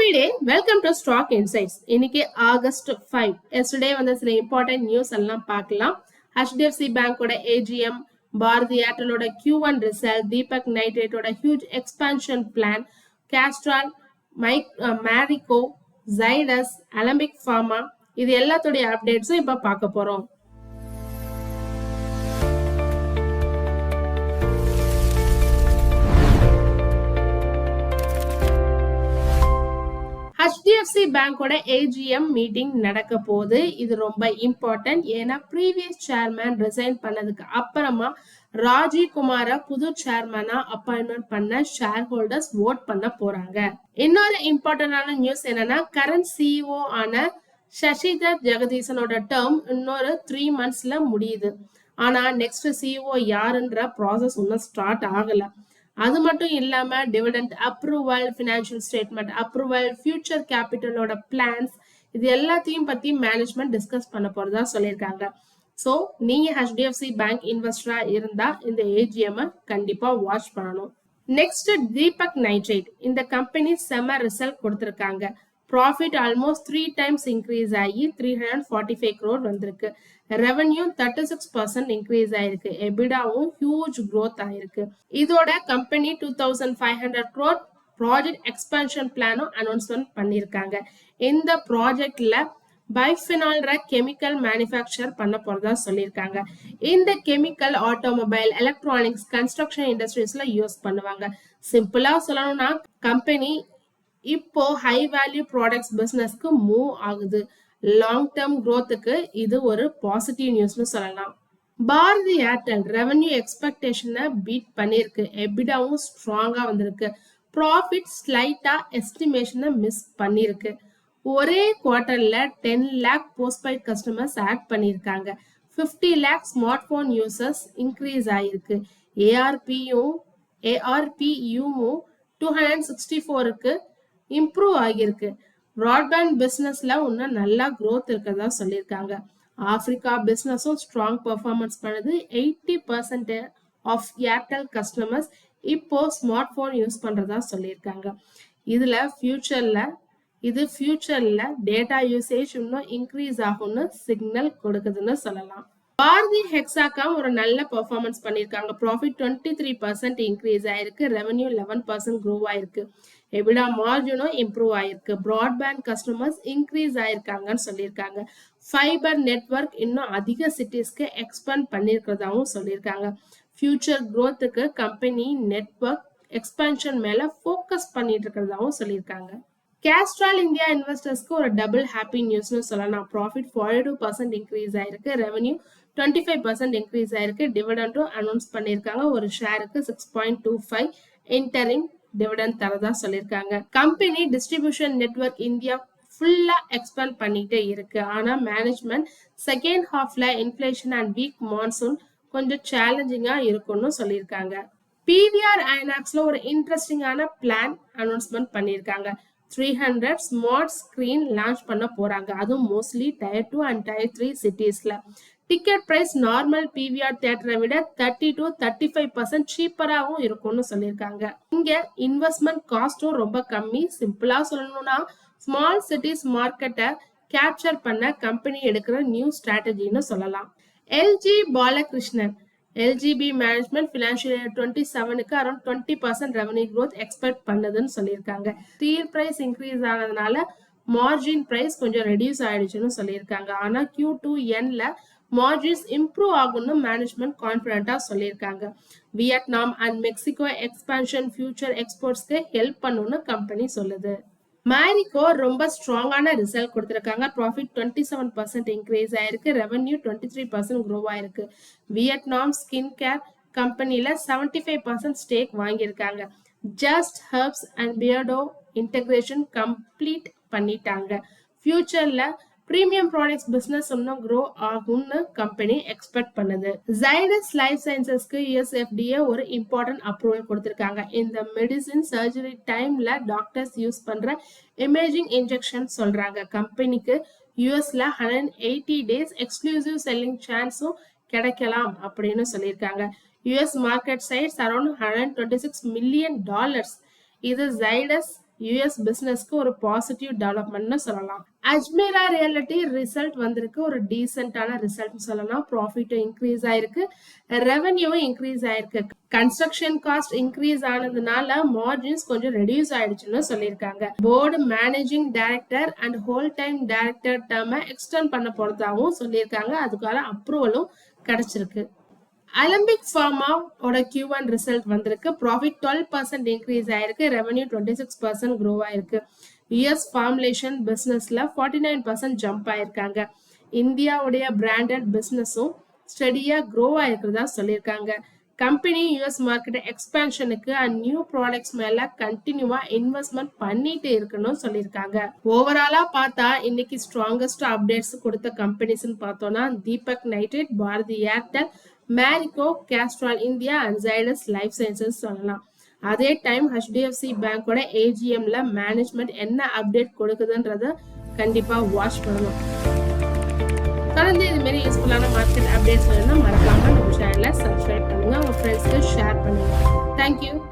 Happy day. Welcome to Stock Insights. இன்னைக்கு August 5. Yesterday வந்து சில important news எல்லாம் பார்க்கலாம். HDFC Bank ஓட AGM, Bharathi ஏர்டெலோட Q1 result, Deepak Nitrite ஓட huge expansion plan, Castrol, Marico, Zydus, Alembic Pharma இது எல்லாத்தோட அப்டேட்ஸும் இப்ப பார்க்க போறோம். HDFC பேங்கோட AGM மீட்டிங் நடக்க போகுது. இது ரொம்ப இம்பார்ட்டன்ட். ஏன்னா ப்ரீவியஸ் சேர்மேன் ரிசைன் பண்ணதுக்கு அப்புறமா ராஜீவ் குமார புது சேர்மேனா அப்பாயின்மெண்ட் பண்ண ஷேர் ஹோல்டர்ஸ் ஓட் பண்ண போறாங்க. இன்னொரு இம்பார்ட்டன்டான நியூஸ் என்னன்னா கரண்ட் CEO ஆன சசிதர் ஜெகதீசனோட டேர்ம் இன்னொரு 3 monthsல முடியுது. ஆனா நெக்ஸ்ட் CEO யாருன்ற ப்ராசஸ் இன்னும் ஸ்டார்ட் ஆகல. அது மட்டும் இல்லாம dividend approval, financial statement approval, future கேபிட்டலோட பிளான்ஸ் இது எல்லாத்தையும் பத்தி மேனேஜ்மெண்ட் டிஸ்கஸ் பண்ண போறதா சொல்லியிருக்காங்க. ஸோ நீங்க HDFC பேங்க் இன்வெஸ்டரா இருந்தா இந்த AGM கண்டிப்பா வாட்ச் பண்ணணும். Next Deepak nitrite. இந்த கம்பெனி செம ரிசல்ட் கொடுத்திருக்காங்க. ப்ராஃபிட் ஆல்மோஸ்ட் 3 times இன்க்ரீஸ் ஆகி 345 crore வந்திருக்கு. ரெவன்யூ 36% இன்க்ரீஸ் ஆயிருக்கு. எபிடாவும் ஹியூஜ் க்ரோத் ஆயிருக்கு. இதோட கம்பெனி 2500 crore ப்ராஜெக்ட் எக்ஸ்பான்ஷன் பிளானும் அனௌன்ஸ்மெண்ட் பண்ணியிருக்காங்க. இந்த ப்ராஜெக்ட்ல பைஃபினால்ற கெமிக்கல் மேனுஃபேக்சர் பண்ண போறதா சொல்லியிருக்காங்க. இந்த கெமிக்கல் ஆட்டோமொபைல், எலக்ட்ரானிக்ஸ், கன்ஸ்ட்ரக்ஷன் இண்டஸ்ட்ரீஸ்ல யூஸ் பண்ணுவாங்க. சிம்பிளா சொல்லணும்னா கம்பெனி இப்போ ஹை வேல்யூ ப்ராடக்ட்ஸ் பிசினஸ்க்கு மூவ் ஆகுது. லாங் டேர்ம் growthக்கு இது ஒரு பாசிட்டிவ் நியூஸ்னு சொல்லலாம். பாரதி ஏர்டெல் ரெவன்யூ எக்ஸ்பெக்டேஷனை பீட் பண்ணிருக்கு. எபிடாவும் ஸ்ட்ராங்கா வந்திருக்கு. ப்ராஃபிட் ஸ்லைட்டா எஸ்டிமேஷனை மிஸ் பண்ணிருக்கு. ஒரே குவார்டர்ல 10 lakh போஸ்ட்பெய்ட் கஸ்டமர்ஸ் ஆட் பண்ணிருக்காங்க. 50 lakh smart phone users increase ஆயிருக்கு. ARPU 264க்கு இம்ப்ரூவ் ஆகியிருக்கு. பிராட்பேண்ட் பிசினஸ்ல இன்னும் நல்லா growth இருக்கிறதா சொல்லியிருக்காங்க. ஆப்பிரிக்கா பிசினஸும் ஸ்ட்ராங் பெர்ஃபார்மன்ஸ் பண்ணுது. 80% ஆஃப் ஏர்டெல் கஸ்டமர்ஸ் இப்போ ஸ்மார்ட் போன் யூஸ் பண்றதா சொல்லியிருக்காங்க. இது ஃபியூச்சர்ல டேட்டா யூசேஜ் இன்னும் இன்க்ரீஸ் ஆகும்னு சிக்னல் கொடுக்குதுன்னு சொல்லலாம். பாரதி ஹெக்ஸாகாம் ஒரு நல்ல பெர்ஃபார்மன்ஸ் பண்ணியிருக்காங்க. ப்ராஃபிட் 23% இன்க்ரீஸ் ஆயிருக்கு. ரெவன்யூ 11% க்ரோ ஆயிருக்கு. எபிடா மார்ஜினும் இம்ப்ரூவ் ஆயிருக்கு. பிராட்பேண்ட் கஸ்டமர்ஸ் இன்க்ரீஸ் ஆயிருக்காங்கன்னு சொல்லியிருக்காங்க. ஃபைபர் நெட்வொர்க் இன்னும் அதிக சிட்டிஸ்க்கு எக்ஸ்பேண்ட் பண்ணியிருக்கிறதாவும் சொல்லியிருக்காங்க. ஃபியூச்சர் growthக்கு கம்பெனி நெட்வொர்க் எக்ஸ்பான்ஷன் மேல ஃபோக்கஸ் பண்ணிட்டு இருக்கிறதாவும் சொல்லியிருக்காங்க. கேஸ்ட்ரால் இந்தியா இன்வெஸ்டர்ஸ்க்கு ஒரு டபுள் ஹாப்பி நியூஸ்னு சொல்லலாம். ப்ராஃபிட் 42% இன்க்ரீஸ் ஆயிருக்கு. ரெவன்யூ 25% இன்க்ரீஸ் ஆயிருக்கு. டிவிடெண்டும் அனௌன்ஸ் பண்ணியிருக்காங்க. ஒரு ஷேருக்கு 6.25 இன்டரிம் டிவிடெண்ட் தரதா சொல்லியிருக்காங்க. கம்பெனி டிஸ்ட்ரிபியூஷன் நெட்வொர்க் இந்தியா ஃபுல்லா எக்ஸ்பேண்ட் பண்ணிட்டே இருக்கு. ஆனா மேனேஜ்மெண்ட் செகண்ட் ஹாஃப்ல இன்ஃபிளேஷன் அண்ட் வீக் மான்சூன் கொஞ்சம் சேலஞ்சிங்கா இருக்கும்னு சொல்லியிருக்காங்க. PVR ஐநாக்ஸ்ல ஒரு இன்ட்ரெஸ்டிங்கான பிளான் அனௌன்ஸ்மெண்ட் பண்ணியிருக்காங்க. 300 ஸ்மார்ட் ஸ்கிரீன் லான்ச் பண்ண போறாங்க. அதுவும் மோஸ்ட்லி Tier 2 and Tier 3 சிட்டிஸ்ல. டிக்கெட் பிரைஸ் நார்மல் PVR தியேட்டரை விட 30 to 35% சீப்பராகவும் இருக்கும்னு சொல்லியிருக்காங்க. இங்க இன்வெஸ்ட்மெண்ட் காஸ்டும் ரொம்ப கம்மி. சிம்பிளா சொல்லணும்னா ஸ்மால் சிட்டிஸ் மார்க்கெட்டை கேப்சர் பண்ண கம்பெனி எடுக்கிற நியூ ஸ்ட்ராட்டஜின்னு சொல்லலாம். LG Balakrishnan LGB management financial year 27க்கு அரௌண்ட் 20% ரெவன்யூ growth எக்ஸ்பெக்ட் பண்ணுதுன்னு சொல்லியிருக்காங்க. ஸ்டீல் பிரைஸ் இன்க்ரீஸ் ஆனதுனால மார்ஜின் பிரைஸ் கொஞ்சம் ரெடியூஸ் ஆயிடுச்சுன்னு சொல்லியிருக்காங்க. ஆனா Q2Nல மார்ஜின்ஸ் இம்ப்ரூவ் ஆகும்னு மேனேஜ்மெண்ட் கான்ஃபிடென்ட்டா சொல்லியிருக்காங்க. Vietnam and Mexico expansion future எக்ஸ்போர்ட்ஸ்க்கு ஹெல்ப் பண்ணும்னு கம்பெனி சொல்லுது. மேரிகோ ரொம்ப ஸ்ட்ராங்கான ரிசல்ட் கொடுத்திருக்காங்க. ப்ராஃபிட் 27% இன்க்ரீஸ் ஆயிருக்கு. ரெவன்யூ 23% க்ரோ ஆயிருக்கு. வியட்நாம் ஸ்கின் கேர் கம்பெனில 75% ஸ்டேக் வாங்கியிருக்காங்க. Just herbs and Beardo integration complete பண்ணிட்டாங்க. ஃபியூச்சர்ல பிரீமியம் ப்ராடக்ட்ஸ் பிசினஸ் இன்னும் க்ரோ ஆகும்னு கம்பெனி எக்ஸ்பெக்ட் பண்ணுது. ஜைடஸ் லைஃப் சயின்சஸ்க்கு US FDA ஒரு இம்பார்ட்டன்ட் அப்ரூவல் கொடுத்திருக்காங்க. இந்த மெடிசின் சர்ஜரி டைம்ல டாக்டர்ஸ் யூஸ் பண்ற இமேஜிங் இன்ஜெக்ஷன் சொல்றாங்க. கம்பெனிக்கு USல 180 days எக்ஸ்க்ளூசிவ் செல்லிங் சான்ஸும் கிடைக்கலாம் அப்படின்னு சொல்லியிருக்காங்க. US market size around $126 million. இது ஜைடஸ் யூஎஸ் பிசினஸ்க்கு ஒரு பாசிட்டிவ் டெவலப்மெண்ட்னு சொல்லலாம். அஜ்மீரா ரியாலிட்டி ரிசல்ட் வந்திருக்கு, ஒரு டீசென்டான ரிசல்ட் சொல்லலாம். ப்ராஃபிட்டும் இன்க்ரீஸ் ஆயிருக்கு, ரெவன்யூவும் இன்க்ரீஸ் ஆயிருக்கு. கன்ஸ்ட்ரக்ஷன் காஸ்ட் இன்க்ரீஸ் ஆனதுனால மார்ஜின்ஸ் கொஞ்சம் ரெடியூஸ் ஆயிடுச்சுன்னு சொல்லியிருக்காங்க. Board managing director and whole time director டேர்மை எக்ஸ்டெண்ட் பண்ண போறதாகவும் சொல்லியிருக்காங்க. அதுக்கான அப்ரூவலும் கிடைச்சிருக்கு. அலம்பிக் ஃபார்மா ஓட Q1 ரிசல்ட் வந்திருக்கு. ப்ராஃபிட் 12% இன்க்ரீஸ் ஆயிருக்கு, ரெவன்யூ 26% க்ரோ ஆயிருக்கு. யூஎஸ் ஃபார்முலேஷன் பிசினஸ்ல 49% ஜம்ப் ஆயிருக்காங்க. இந்தியாவுடைய பிராண்டட் பிசினஸும் ஸ்டெடியா க்ரோ ஆயிருக்கிறதா சொல்லியிருக்காங்க. கம்பெனி யூஎஸ் மார்க்கெட் எக்ஸ்பேன்ஷனுக்கு அண்ட் நியூ ப்ராடக்ட்ஸ் மேல கண்டினியூவா இன்வெஸ்ட்மெண்ட் பண்ணிட்டு இருக்குன்னு சொல்லியிருக்காங்க. ஓவராலா பார்த்தா இன்னைக்கு ஸ்ட்ராங்கஸ்ட் அப்டேட்ஸ் கொடுத்த கம்பெனிஸ்ன்னு பார்த்தோம்னா Deepak nitrate, Bharti Airtel, Marico, Castrol India and Zydus life sciences சொல்லலாம். அதே டைம் HDFC பேங்கோட AGMல மேனேஜ்மெண்ட் என்ன அப்டேட் கொடுக்குதுன்றத கண்டிப்பா வாட்ச் பண்ணணும். தொடர்ந்து இது மாதிரி யூஸ்ஃபுல்லான மார்க்கெட் அப்டேட்ஸ் வேணும்னா மறக்காம நம்ம சேனலை சப்ஸ்கிரைப் பண்ணுங்க, உங்க ஃப்ரெண்ட்ஸ்க்கு ஷேர் பண்ணுங்க. தேங்க்யூ.